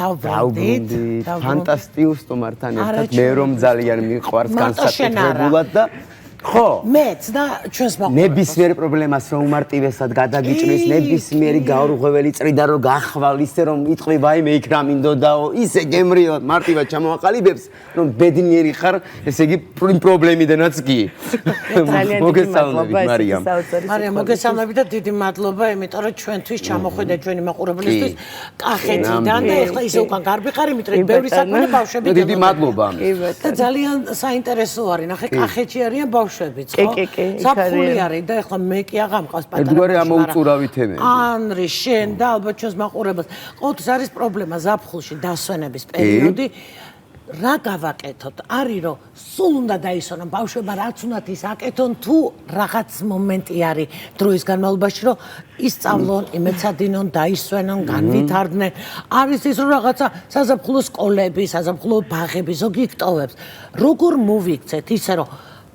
დავბრუნდით. ფანტასტიკოს თომართან ერთად მე რომ ძალიან მიყვარს განსაკუთრებულად და ხო მეც და ჩვენს მაყურებელს ნებისმიერ პრობლემას რომ უმარტივესად გადაგიჭრის ნებისმიერი გაურღვეველი წრიდან რომ გახვალ ისე რომ იტყვი ვაიმე იქ რა მინდოდაო ისე გემრიოთ მარტივად ჩამოაყალიბებს რომ ბედნიერი ხარ ესე იგი პრობლემიდანაც კი მოგესალმებით მარიამ მოგესალმებით და დიდი მადლობა იმიტომ რომ ჩვენთვის ჩამოხვიდა ჩვენი მაყურებლისთვის კახეთიდან და ეხლა ისე უკან გარბიყარი იმიტომ ბევრი საქმე ბავშვები დიდი მადლობა და ძალიან საინტერესო არის ნახე კახეთში არიან საფხული არის და ეხლა მე კი აღამყავს პატარა ერთგვარი ამოუწურავი თემები ანრი შენ და ალბათ ჩვენს მაყურებელს ყოველთვის არის პრობლემა ზაფხულში დასვენების პერიოდი რა გავაკეთოთ არის რომ სულ უნდა დაისვენონ ბავშვებმა რაც უნდათ ის აკეთონ თუ რაღაც მომენტი არის დროის განმავლობაში რომ ისწავლონ იმეცადინონ დაისვენონ განვითარდნენ არის ის რომ რაღაცა საზაფხულო სკოლები საზაფხულო ბაღები ზოგი იკტოვებს როგორ მოვიქცეთ ისე რომ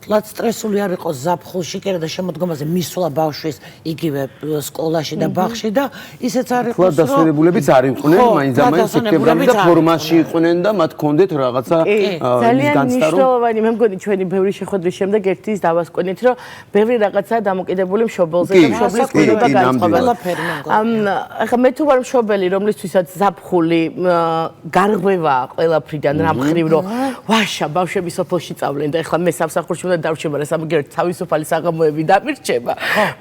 ლაც სტრესული არ იყოს ზაფხულში კიდე და შემოდგომაზე მისვლა ბავშვის იგივე სკოლაში და ბაღში და ისეც არ იყოს რომ დასვენებულებიც არ იყვნენ მაინც სექტემბრამდე და ფორმაში იყვნენ და მათ ჰქონდეთ რაღაცა ძალიან მნიშვნელოვანი მე მგონი ჩვენი ბევრი შეხვედრის შემდეგ ერთის დავასკვენით რომ ბევრი რაღაცაა დამოკიდებული მშობელზე და მშობლის ყურება განწყობა ახლა მე თუ ვარ მშობელი რომლისთვისაც ზაფხული გარღვევა ყველაფრიდან რა მხრივ რომ ვაშა ბავშვები სოფელში წავლენ და ახლა მე სამსახურში დავrchება რა სამგერთ თავისუფალი საღამოები დამირჩება.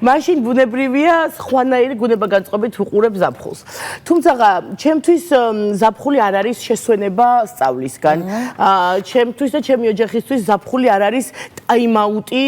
მაშინ ბუნებრივია სხვანაირი გუნება განწყობით უყურებ ზაფხულს. თუმცა ჩემთვის ზაფხული არ არის შესვენება სწავლისგან. ჩემთვის და ჩემი ოჯახისთვის ზაფხული არ არის ტაიმაუტი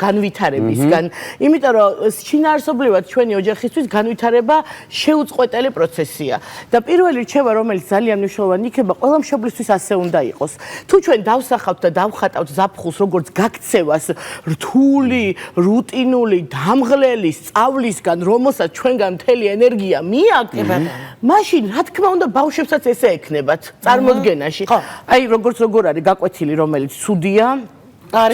განვითარებისგან. იმიტომ რომ შინაარსობრივად ჩვენი ოჯახისთვის განვითარება შეუწყვეტელი პროცესია. და პირველი რჩევა რომელიც ძალიან მნიშვნელოვანი იქნება ყველა მშობლისთვის ასე უნდა იყოს. თუ ჩვენ დავსახავთ და დავხატავთ ზაფხულს როგორც ქცევას რთული, რუტინული, დამღლელი სწავლისგან, რომელსაც ჩვენგან მთელი ენერგია მიაგება, მაშინ რა თქმა უნდა ბავშვებსაც ესე ექნებათ წარმოდგენაში. აი როგორ არის გაკვეთილი რომელიც ცუდია და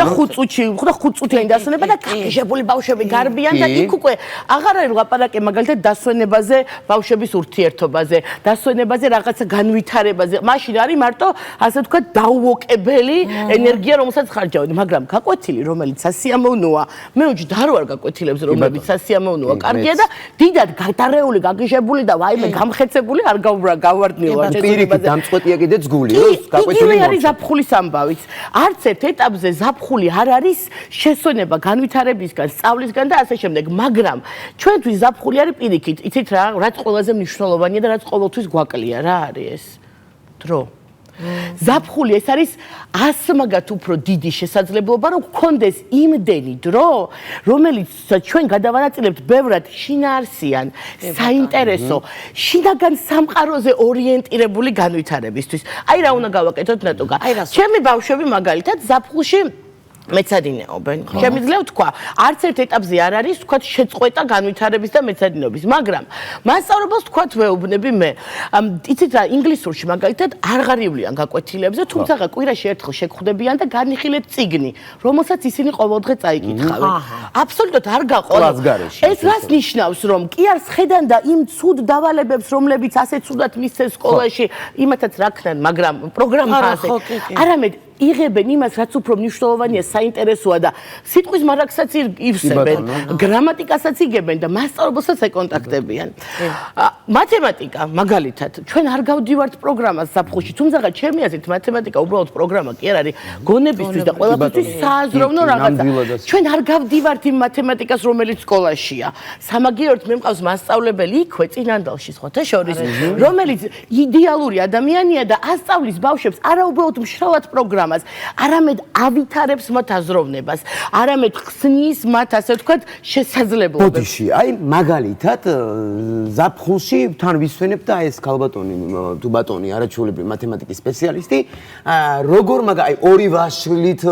5 წუთიანი დასვენება და კაშებული ბავშვები გარბიან და იქ უკვე აღარ არის ლაპარაკი მაგალითად დასვენებაზე, ბავშვების ურთიერთობაზე, დასვენებაზე რაღაცა განვითარებაზე. მაშინ არის მარტო ასე ვთქვათ დაუოკებელი ენერგია, რომელსაც ხარჯავენ, მაგრამ გაკვეთილი, რომელიც სასიამოვნოა, მე უჯდა არ ვარ გაკვეთილებს, რომლებიც სასიამოვნოა, კარგია და დიდად გადარეული, გაგიჟებული და ვაიმე გამხეცებული არ გავარდნილვარ პირიქით დამწყვეტია კიდე ძგული, გაკვეთილი არის ზაფხულის ამბავიც. არც ერთ ეტაპზე ზაფხული არ არის შესვენება განვითარებისგან, სწავლისგან და ასე შემდეგ, მაგრამ ჩვენთვის ზაფხული არის პირიქით, იცით რა, რაც ყველაზე მნიშვნელოვანია და რაც ყოველთვის გვაკლია, რა არის ეს? დრო. ზაფხული ეს არის ასმაგათ უფრო დიდი შესაძლებლობა, რომ გქონდეს იმდენი დრო, რომელიც ჩვენ გადავანაწილებთ ბევრად შინაარსიან, საინტერესო, შინაგან სამყაროზე ორიენტირებული განვითარებისთვის. აი რა უნდა გავაკეთოთ ნატუკა. ჩემი ბავშვები მაგალითად ზაფხულში მეცადინეობენ. შემიძლია ვთქვა, არც ერთ ეტაპზე არ არის ვთქვათ შეწყვეტა განვითარების და მეცადინეობის, მაგრამ მასწავლებელს ვთქვათ ვეუბნები მე. იცით რა, ინგლისურში მაგალითად არ ღარივლიან გაკვეთილებზე, თუმცა კვირაში ერთხელ შეგხვდებიან და განიხილეთ წიგნი, რომელსაც ისინი ყოველდღე წაიკითხავენ. აბსოლუტურად არ გაყოლათ. ეს რას ნიშნავს, რომ კი არ სხედან და იმ ცუდ დავალებებს, რომლებიც ასე ცუდად მისცეს სკოლაში, იმათაც რა ქნან, მაგრამ პროგრამაზე. არამედ იღებენ იმას, რაც უფრო მნიშვნელოვანია, საინტერესოა და სიტყვის მარაგსაც ივსებენ, გრამატიკასაც იგებენ და მასწავლებელსაც ეკონტაქტებიან. მათემატიკა, მაგალითად, ჩვენ არ გავდივართ პროგრამას ზაფხულში, თუმცა ჩემი აზრით მათემატიკა უბრალოდ პროგრამა კი არ არის, გონებისთვის და ყველაფერთვის სააზროვნო რაღაცა. ჩვენ არ გავდივართ იმ მათემატიკას, რომელიც სკოლაშია. სამაგიეროდ მე მყავს მასწავლებელი იქვე წინანდალში სხვათა შორის, რომელიც იდეალური ადამიანია და ასწავლის ბავშვებს არაუბრალოდ მშრალად პროგრამას არამედ ავითარებს მათ აზროვნებას, არამედ ხსნის მათ ასე ვთქვათ შესაძლებლობებს. ბოდიში, აი მაგალითად ზაფხულში თან ვისვენებ და ეს ქალბატონი თუ ბატონი არაჩვეულებრივი მათემატიკის სპეციალისტი, როგორ აი ორი ვაშლით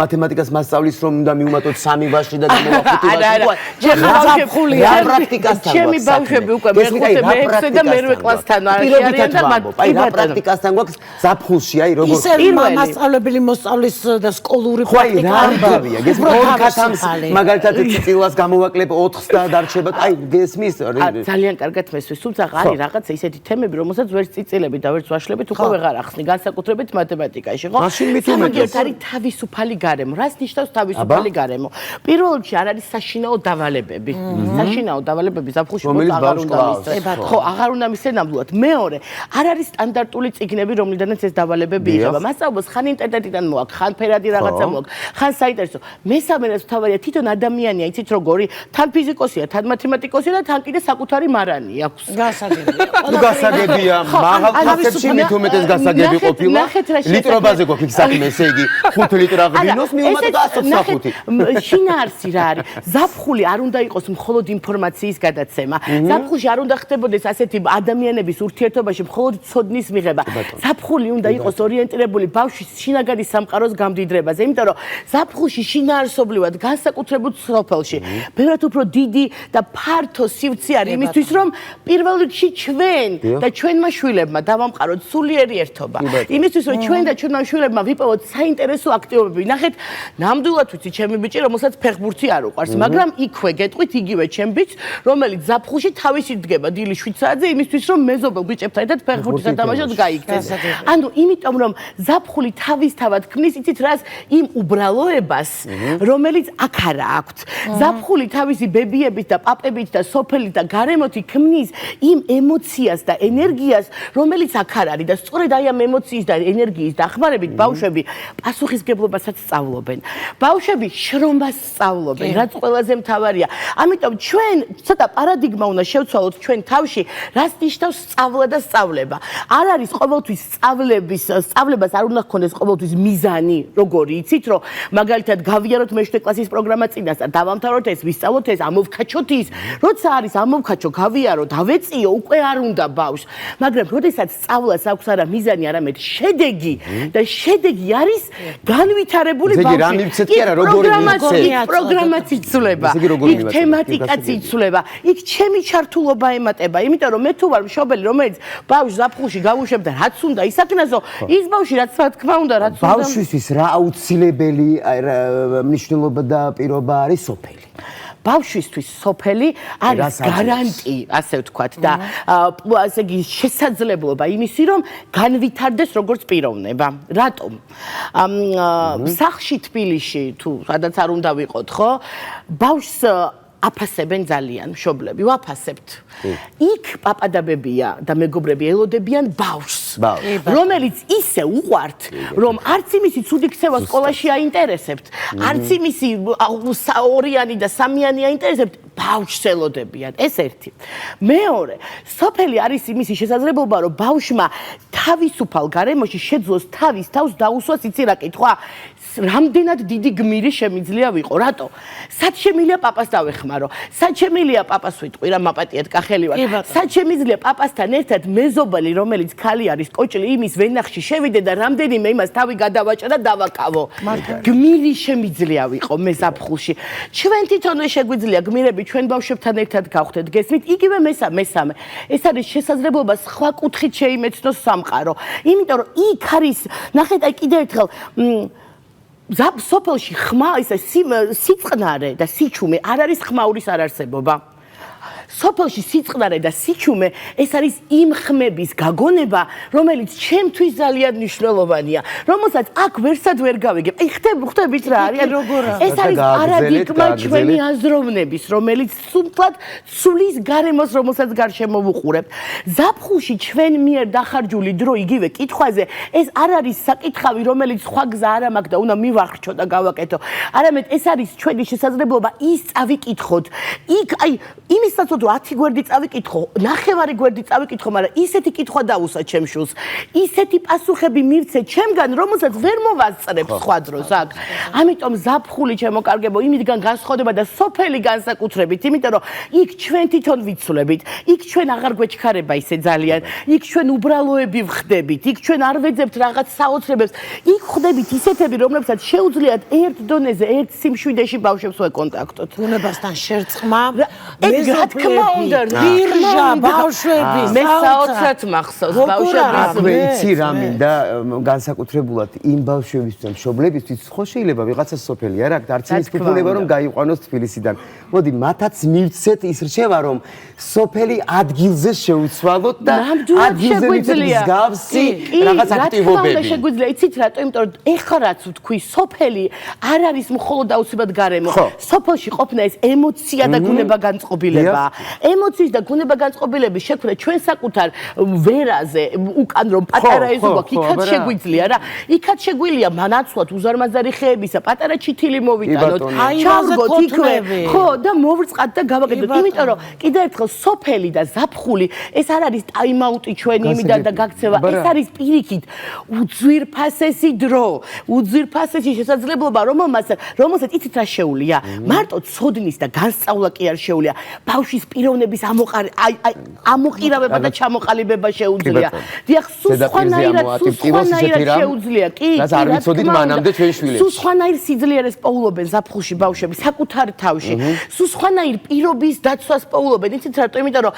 მათემატიკას მასწავლის რომ უნდა მიუმატოთ 3 ვაშლი და გამოვახუტი ვაშლი. რა პრაქტიკასთან ჩემი ბავშვები უკვე მე-6 და მე-8 კლასთან არიან და აი რა პრაქტიკასთან გვაქვს ზაფხულში, აი როგორ მასწავლებელი მოსწავლის და სკოლური ხო აი რა ამბავია გესმის ორკათამს მაგალითად ციტილას გამოვაკლებ 4-ს და დარჩება აი გესმის ძალიან კარგად მესმის თუმცა არის რაღაცა ისეთი თემები რომელსაც ვერც წიწილებით და ვერც ვაშლებით უკვე ვეღარ ახსნი განსაკუთრებით მათემატიკაში ხო სამაგიეროდ არის თავისუფალი გარემო რას ნიშნავს თავისუფალი გარემო პირველ რიგში არ არის საშინაო დავალებები საშინაო დავალებები ზაფხულში აღარ უნდა მისცეს ხო აღარ უნდა მისცეს ნამდვილად მეორე არ არის სტანდარტული წიგნები რომლიდანაც ეს დავალებები იღება მასწავლებლს ხან ინტერნეტიდან მოაქვს ხან ფერადი რაღაცა მოაქვს ხან საინტერესო მესამე რაც თავარია თვითონ ადამიანია იცით როგორი თან ფიზიკოსია თან მათემატიკოსია და თან კიდე sakutari მარანი აქვს გასაგებია მაღალ ფასებში მით უმეტეს გასაგები ყოფილა ლიტრობაზე გვაქვს საქმე ესე იგი 5 ლიტრ აღვინოს მიუმატა და 125 შინაარსი რა არის ზაფხული არ უნდა იყოს მხოლოდ ინფორმაციის გადაცემა ზაფხულში არ უნდა ხდებოდეს ასეთი ადამიანების ურთიერთობაში მხოლოდ ცოდნის მიღება ზაფხული უნდა იყოს ორიენტირებული ბავშვის შინაგანი სამყაროს გამდიდრებაზე იმიტომ რომ ზაფხულში შინაარსობრივად განსაკუთრებულ სოფელში ბევრად უფრო დიდი და ფართო სივრცე არის იმისთვის რომ პირველ რიგში ჩვენ და ჩვენმა შვილებმა დავამყაროთ სულიერი ერთობა იმისთვის რომ ჩვენ და ჩვენმა შვილებმა ვიპოვოთ საინტერესო აქტივობები ნახეთ ნამდვილად ვიცი ჩემი ბიჭი რომელსაც ფეხბურთი არ უყვარს მაგრამ იქვე გეტყვით იგივე ჩემ ბიჭს რომელიც ზაფხულში თავისი დგება დილის 7 საათზე იმისთვის რომ მეზობელ ბიჭებთან ერთად ფეხბურთს ათამაშოთ გაიქცეს ანუ იმიტომ რომ ზაფხული თავისთავად ქმნის იცით რას იმ უბრალოებას რომელიც აქ არა აქვთ ზაფხული თავისი ბებიებით და პაპებით და სოფელით და გარემოთი ქმნის იმ ემოციას და ენერგიას რომელიც აქ არ არის და სწორედ აი ამ ემოციის და ენერგიის დახმარებით ბავშვები პასუხისგებლობასაც სწავლობენ ბავშვები შრომას სწავლობენ რაც ყველაზე მთავარია ამიტომ ჩვენ ცოტა პარადიგმა უნდა შევცვალოთ ჩვენ თავში რას ნიშნავს სწავლა და სწავლება არ არის ყოველთვის სწავლებას არ უნდა გქონდეს ყოველთვის მიზანი როგორი იცით რომ მაგალითად გავიაროთ მე-7 კლასის პროგრამა წინასწარ დავამთავროთ ეს ვისწავლოთ ეს ამოვქაჩოთ ის როცა არის ამოვქაჩო გავიარო დავეწიო უკვე არ უნდა ბავშვს მაგრამ როდესაც სწავლას აქვს არა მიზანი არამედ შედეგი და შედეგი არის განვითარებული ბავშვი პროგრამაც იცვლება იქ თემატიკაც იცვლება იქ ჩემი ჩართულობა ემატება იმიტომ რომ მე თუ ვარ მშობელი რომელიც ბავშვს ზაფხულში გავუშვებ და რაც უნდა ისაქნაზო ის ბავშვი რაც რა თქმა უნდა რაც უნდა ბავშვისთვის რა აუცილებელი მნიშვნელობა და პირობა არის სოფელი ბავშვისთვის სოფელი არის გარანტი ასე ვთქვათ და ასე იგი შესაძლებლობა იმისი რომ განვითარდეს როგორც პიროვნება რატომ სახლში თბილისში თუ სადაც არ უნდა ვიყოთ ხო ბავშვს აფასებენ ძალიან მშობლები ვაფასებთ იქ პაპა და ბებია და მეგობრები ელოდებიან ბავშვს რომელიც ისე უყვართ რომ არც იმისი ცუდი ქცევა სკოლაში აინტერესებთ არც იმისი ორიანი და სამიანი აინტერესებთ ბავშვს ელოდებიან ეს ერთი მეორე სოფელი არის იმისი შესაძლებლობა რომ ბავშვმა თავისუფალ გარემოში შეძლოს თავის თავს დაუსვას იცი რა კითხვა რამდენად დიდი გმირი შემიძლია ვიყო რატო სად შემიძლია პაპას დავეხმარო სად შემიძლია პაპას ვიტყვი რა მაპატიეთ კახელი ვარ სად შემიძლია პაპასთან ერთად მეზობელი რომელიც ქალი არის კოჭლი იმის ვენახში შევიდე და რამდენიმე იმას თავი გადავაჭრა და დავაკავო გმირი შემიძლია ვიყო მე ზაფხულში ჩვენ თვითონვე შეგვიძლია გმირები ჩვენ ბავშვებთან ერთად გავხდეთ გესმით იგივე მესამე ეს არის შესაძლებლობა სხვა კუთხით შეიმეცნოს სამყარო იმიტომ რომ იქ არის ნახეთ აი კიდევ ერთხელ სოფელში ხმა ისე სიწყნარე და სიჩუმე არ არის ხმაურის არარსებობა სოფელში სიწყნარე და სიჩუმე ეს არის იმ ხმების გაგონება რომელიც ჩემთვის ძალიან მნიშვნელოვანია რომელსაც აქ ვერსად ვერ გავიგებ აი ხდებით რა არის ეს არის პარადიგმა ჩვენი აზროვნების რომელიც სულთად სულის გარემოს რომელსაც გარშემო ვუყურებთ ზაფხულში ჩვენ მიერ დახარჯული დრო იგივე კითხვაზე ეს არ არის საკითხავი რომელიც სხვა გზა არ მაქვს და უნდა მივახრჩო და გავაკეთო არამედ ეს არის ჩვენი შესაძლებლობა ის წავიკითხოთ იქ აი იმისაც რომ 10 გვერდი წავიკითხო, 9 გვერდი წავიკითხო, მაგრამ ისეთი კითხვა დაუსვა ჩემ შულს. ისეთი პასუხები მივცე ჩემგან, რომელსაც ვერ მოვასწრებ სხვა დროს აქ. ამიტომ ზაფხული ჩემო კარგებო, იმიდან განსხვავდება და სოფელი განსაკუთრებით, იმიტომ რომ იქ ჩვენ თვითონ ვიცვლებით, იქ ჩვენ აღარ გვეჩქარება ისე ძალიან, იქ ჩვენ უბრალოები ვხდებით, იქ ჩვენ არ ვეძებთ რაღაც საოცრებებს, იქ ვხდებით ისეთები, რომლებსაც შეუძლიათ ერთ დონეზე, ერთ სიმშვიდეში ბავშვებს ვეკონტაქტოთ. ბუნებასთან შერწყმა, რა თქმა რმა უნდა, ვირჟა, ბავშვები, მე საოცრად მახსოვს ბავშვების აკვე იცი რა მინდა განსაკუთრებულად იმ ბავშვებისთვის მშობლებისთვის ხო შეიძლება ვიღაცა სოფელი არ აქვს არც ის ფუფუნება რომ გაიყვანოს თბილისიდან მოდი მათაც მივცეთ ის რჩევა რომ სოფელი ადგილზე შეუცვალოთ და ადგილზე მივცეთ მსგავსი რაღაც აქტივობები შეგვიძლია იცით რატო იმიტომ რომ ეხლა რაც ვთქვი სოფელი არ არის მხოლოდ აუცილებლად გარემო სოფელში ყოფნა ეს ემოცია და გუნება განწყობილება ემოციის და გუნება განწყობილების შექმნა ჩვენ საკუთარ ვერაზე უკან რომ პატარა ეზობა იქაც შეგვიძლია რა იქაც შეგვიძლია მანაცვლად უზარმაზარი ხეებისა პატარა ჩითილი მოვიტანოთ ჩავგოთ იქვე ხო და მოვრწყათ და გავაკეთოთ იმიტომ რომ კიდევ ერთხელ სოფელი და ზაფხული ეს არ არის ტაიმაუტი ჩვენი იმიდან და გაქცევა ეს არის პირიქით უძვირფასესი დრო უძვირფასესი შესაძლებლობა რომელსაც იცით რა შეუულია მარტო ცოდნის და განსწავლა კი არ შეუულია ბავშვის პიროვნების ამოყირავება და ჩამოყალიბება შეუძლია დიახ სულ სხვანაირად შეუძლია კი რაც არ ვიცოდით მანამდე ჩვენ შვილებს სულ სხვანაირ სიძლიერეს პოულობენ ზაფხულში ბავშვები საკუთარ თავში სულ სხვანაირ პირობის დაცვას პოულობენ იცით რატო იმიტომ რომ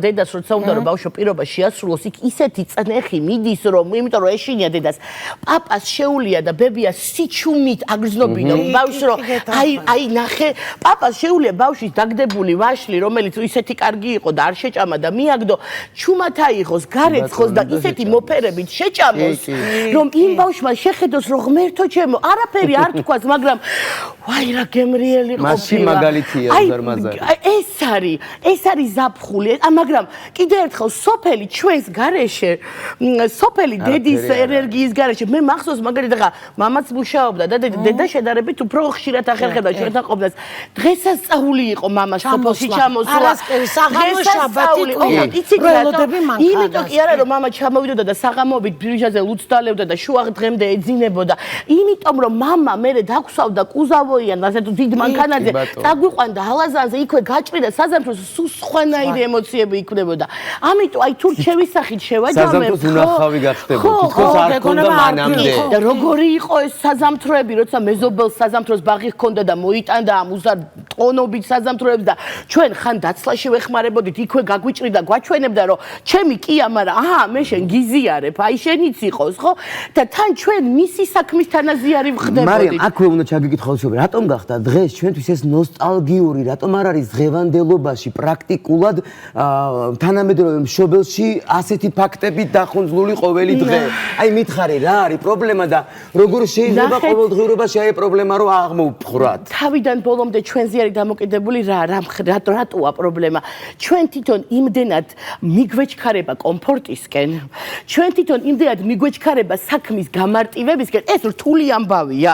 დედას როცა უნდა რომ ბავშვო პირობა შეასრულოს იქ ისეთი წნეხი მიდის რომ იმიტომ რომ ეშინია დედას პაპას შეუულია და ბებია სიჩუმით აგრძნობინა ბავშვს რომ აი ნახე პაპას შეუულია ბავშვის დაგდებული ვაშლი რომელიც ისეთი კარგი იყო და არ შეჭამა და მიაგდო ჩუმად აიღოს გარეცხოს და ისეთი მოფერებით შეჭამოს რომ იმ ბავშვმა შეხედოს რომ ღმერთო ჩემო არაფერი არ თქვას მაგრამ ვაი რა გემრიელი ყოფილა მასში მაგალითია უზარმაზარი ეს არის ზაფხული მაგრამ კიდევ ერთხელ სოფელი ჩვენს გარეშე სოფელი დედის ენერგიის გარეშე მე მახსოვს მაგალითად ახლა მამაც მუშაობდა და დედა შედარებით უფრო ხშირად ახერხებდა ჩვენთან ყოფნას დღესასწაული იყო მამას სოფელში ჩამოსვლა საღამო შაბათი იმიტომ კი არა რომ მამა ჩამოვიდოდა და საღამოობით ბირჟაზე ლუცდალევდა და შუა დღემდე ეძინებოდა იმიტომ რომ მამა მერე დაგვსავდა კუზავოიან ასე თუ დიდ მანქანაზე დაგვიყვანდა ალაზანზე იქვე გაჭრიდა საზამთროს სულ სხვანაირი ემოციები იქნებოდა ამიტომ აი თუ შევისახით შევაჯამებ საზამთროს უნახავი გახდებოდა თითქოს არ ჰქონდა მანამდე და როგორი იყო ეს საზამთროები როცა მეზობელს საზამთროს ბაღი ჰქონდა და მოიტანდა ამ უზარ ტონობით საზამთროებს და ჩვენ ხან დაცლაში ვეხმარებოდით იქვე გაგვიჭრიდა გვაჩვენებდა რომ ჩემი კია მაგრამ მე შენ გიზიარებ აი შენიც იყოს ხო და თან ჩვენ მისი საქმის თანაზიარი ვხდებოდით მარიამ აქვე უნდა ჩაგიკითხოთ შობი რატომ გახდა დღეს ჩვენთვის ეს ნოსტალგიური რატომ არ არის დღევანდელობაში პრაქტიკულად თანამედროვე მშობელში ასეთი ფაქტებით დახუნძლული ყოველი დღე აი მითხარი რა არის პრობლემა და როგორ შეიძლება ყოველდღიურობაში აი პრობლემა რომ აღმოვფხვრათ თავიდან ბოლომდე ჩვენზე არის დამოკიდებული რატოა პრობლემა ჩვენ თვითონ იმდენად მიგვეჩქარება კომფორტისკენ ჩვენ თვითონ იმდენად მიგვეჩქარება საქმის გამარტივებისკენ ეს რთული ამბავია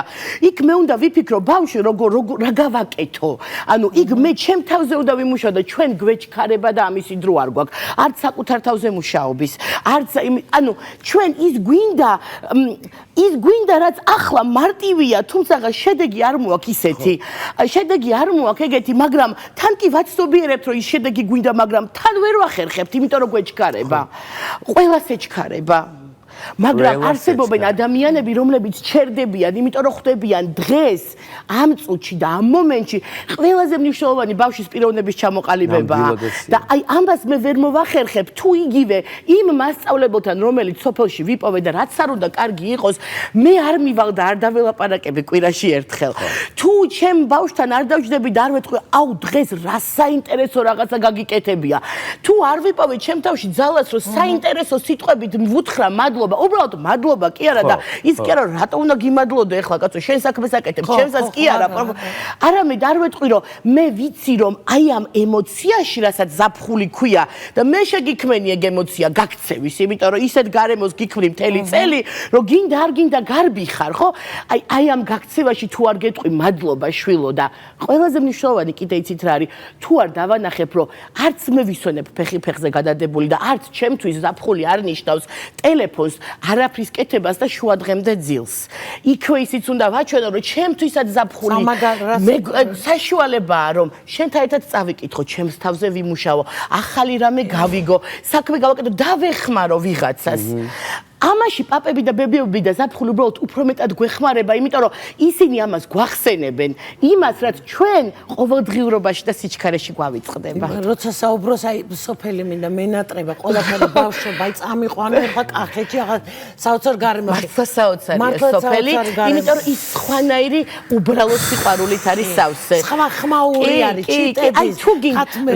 იქ მე უნდა ვიფიქრო ბავშვი რა გავაკეთო ანუ იქ მე ჩემ თავზე უნდა ვიმუშაო და ჩვენ გვეჩქარება და ამისი დრო არ გვაქვს არც საკუთარ თავზე მუშაობის არც ანუ ჩვენ ის გვინდა რაც ახლა მარტივია თუმცა შედეგი არ მოაქვს ისეთი შედეგი არ მოაქვს ეგეთი მაგრამ თან კი ვაცნობიერებთ რომ ის შედეგი გვინდა მაგრამ თან ვერ ვახერხებთ იმიტომ რომ გვეჩქარება ყველას ეჩქარება მაგრამ არსებობენ ადამიანები რომლებიც ჩერდებიან იმიტომ რომ ხვდებიან დღეს ამ წუთში და ამ მომენტში ყველაზე მნიშვნელოვანი ბავშვის პიროვნების ჩამოყალიბება და აი ამას მე ვერ მოვახერხებ თუ იგივე იმ მასწავლებელთან რომელიც სოფელში ვიპოვე და რაც არ უნდა კარგი იყოს მე არ მივალ და არ დაველაპარაკები კვირაში ერთხელ თუ ჩემ ბავშვთან არ დავჯდები და არ ვეთქვი აუ დღეს რა საინტერესო რაღაცა გაგიკეთებია თუ არ ვიპოვე ჩემ თავში ძალას რომ საინტერესო სიტყვებით ვუთხრა მადლობა უბრალოდ მადლობა კი არა და ის კი არა რატო უნდა გიმადლოდე ახლა კაცო შენ საქმეს აკეთებ ჩემსაც კი არა არამედ არ ვეთქვი რომ მე ვიცი რომ აი ამ ემოციაში რასაც ზაფხული ქვია და მე შეგიქმენი ეგ ემოცია გაქცევის იმიტომ რომ ისეთ გარემოს გიქმნი მთელი წელი რომ გინდა არ გინდა გარბი ხარ ხო აი ამ გაქცევაში თუ არ გეტყვი მადლობა შვილო და ყველაზე მნიშვნელოვანი კიდე იცით რა არის თუ არ დავანახებ რომ არც მე ვისვენებ ფეხი ფეხზე გადადებული და არც ჩემთვის ზაფხული არ ნიშნავს ტელეფონს არაფრის კეთებას და შუა დღემდე ძილს. იქვე ისიც უნდა ვაჩვენო, რომ ჩემთვისაც ზაფხული საშუალებაა, რომ შენთან ერთად წავიკითხო, ჩემს თავზე ვიმუშაო, ახალი რამე გავიგო, საქმე გავაკეთო, დავეხმარო ვიღაცას. ამაში პაპები და ბებიები და ზაფხული უბრალოდ უფრო მეტად გვეხმარება, იმიტომ რომ ისინი ამას გვახსენებენ, იმას რაც ჩვენ ყოველდღიურობაში და სიჩქარეში გვავიწყდება. როცა საუბრობს აი სოფელი მინდა მენატრება ყველაფერი ბავშვობა აი წამიყვანა ხა კახეთში ახლა საოცარ გარემოში მართლა საოცარია სოფელი, იმიტომ რომ ის სხვანაირი უბრალოდ სიყვარულით არის სავსე. სხვა ხმაური არის ჩიტები. აი თუ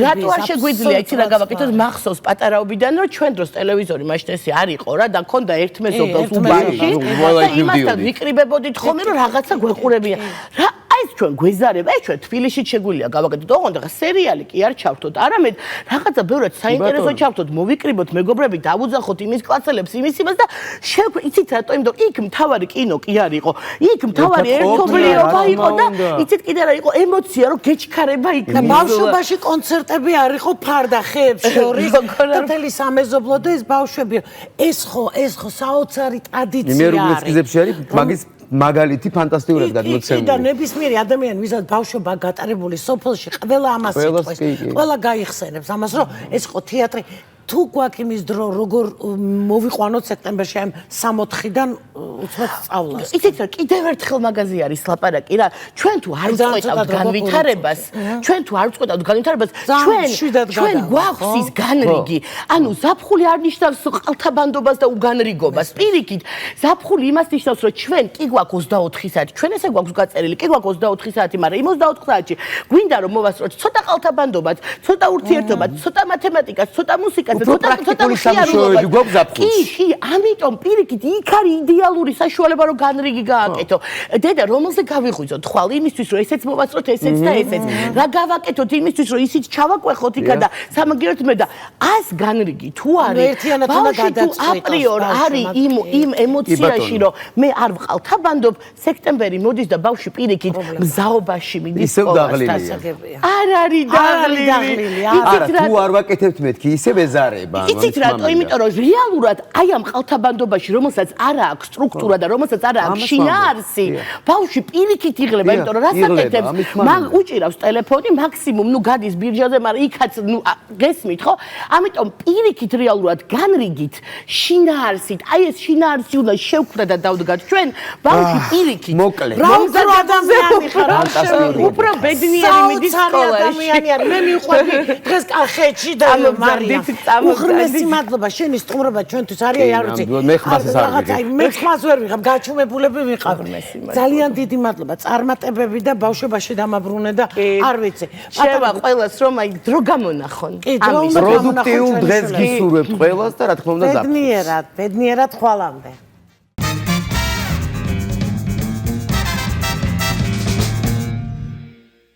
რატო არ შეგვიძლია იცი რა გავაკეთოთ მახსოვს პატარაობიდან რომ ჩვენ დროს ტელევიზორი მაშინ ესე არ იყო რა და მქონდა ერთ მეზობელს უბანში და იმასთან ვიკრიბებოდით ხოლმე რომ რაღაცა გვეყურებია რა აი ეს ჩვენ გვეზარება ეს ჩვენ თბილისში შეგვიძლია გავაკეთოთ ოღონდ ახლა სერიალი კი არ ჩავთოთ არამედ რაღაცა ბევრად საინტერესო ჩავთოთ მოვიკრიბოთ მეგობრები დავუძახოთ იმის კლასელებს იმის იმას და იცით რატო იმიტომ იქ მთავარი კინო კი არ იყო იქ მთავარი ერთობლიობა იყო და იცით კიდე რა იყო ემოცია რომ გეჩქარება იქ და ბავშვობაში კონცერტები არ იყო ფარდა ხეებს შორის და მთელი სამეზობლო და ეს ბავშვები ეს ხო საოცარი ტრადიცია არის. მე როგორც გიზებში არის მაგის მაგალითი ფანტასტიკურად გადმოცემული. და ნებისმიერი ადამიანი ვისაც ბავშვობა გატარებული სოფელში ყველა ამას იტყვის. ყველა გაიხსენებს ამას რომ ეს ხო თეატრი თუ გვაქვს იმის დრო როგორ მოვიყვანოთ სექტემბერში ამ 6-4-დან უცბად სწავლას. იცით რა კიდევ ერთხელ მაგაზე არის ლაპარაკი რა ჩვენ თუ არ ვწყვეტავთ განვითარებას ჩვენ გვაქვს ის განრიგი ანუ ზაფხული არ ნიშნავს ყალთაბანდობას და უგანრიგობას პირიქით ზაფხული იმას ნიშნავს რომ ჩვენ კი გვაქვს 24 საათი ჩვენ ესე გვაქვს გაწერილი კი გვაქვს 24 საათი მაგრამ იმ 24 საათში გვინდა რომ მოვასწროთ ცოტა ყალთაბანდობაც ცოტა ურთიერთობაც ცოტა მათემატიკას ცოტა მუსიკას პრაქტიკული სამუშაოები გვაქვს ზაფხულში. კი, ამიტომ პირიქით იქ არის იდეალური საშუალება რომ განრიგი გააკეთო. დედა, რომელზე გავიღვიძოთ ხვალ იმისთვის რომ ესეც მოვასწროთ, ესეც და ესეც. რა გავაკეთოთ იმისთვის რომ ისიც ჩავაკვეხოთ იქა და სამაგიეროდ მე და ას განრიგი თუ არის ბავშვი თუ აპრიორ არის იმ ემოციაში რომ მე არ ვყალთაბანდობ, სექტემბერი მოდის და ბავშვი პირიქით მზაობაში მიდის სკოლასთან. არ არის დაღლილი. არა, თუ არ ვაკეთებთ მეთქი, ისევ ეზარება. იცით რატო? იმიტომ რომ რეალურად აი ამ ყალთაბანდობაში, რომელსაც არ აქვს სტრუქტურა და რომელსაც არ აქვს შინაარსი, ბავშვი პირიქით იღლება, იმიტომ რომ რას აკეთებს? მაგ უჭირავს ტელეფონი, მაქსიმუმ ნუ გადის ბირჟაზე, მაგრამ იქაც ნუ გესმით ხო? ამიტომ პირიქით რეალურად განრიგით, შინაარსით, აი ეს შინაარსი უნდა შევქმნა და დავდგათ ჩვენ, ბავშვი პირიქით. მოკლედ. რა უზრო ადამიანი ხარ? უფრო ბედნიერი მიდის სკოლაში. მე მივხვდი დღეს კახეთში და მარია უღრმესი მადლობა შენი სტუმრობა ჩვენთვის არის არ ვიცი მე ხმას ეს არ ვიღებ მე ხმას ვერ ვიღებ გაჩუმებულები ვიყავ ძალიან დიდი მადლობა წარმატებები და ბავშვობაში დამაბრუნე და არ ვიცი შევა ყველას რომ აი დრო გამონახონ პროდუქტიულ დღეს გისურვებთ ყველას და რა თქმა უნდა ბედნიერად ხვალამდე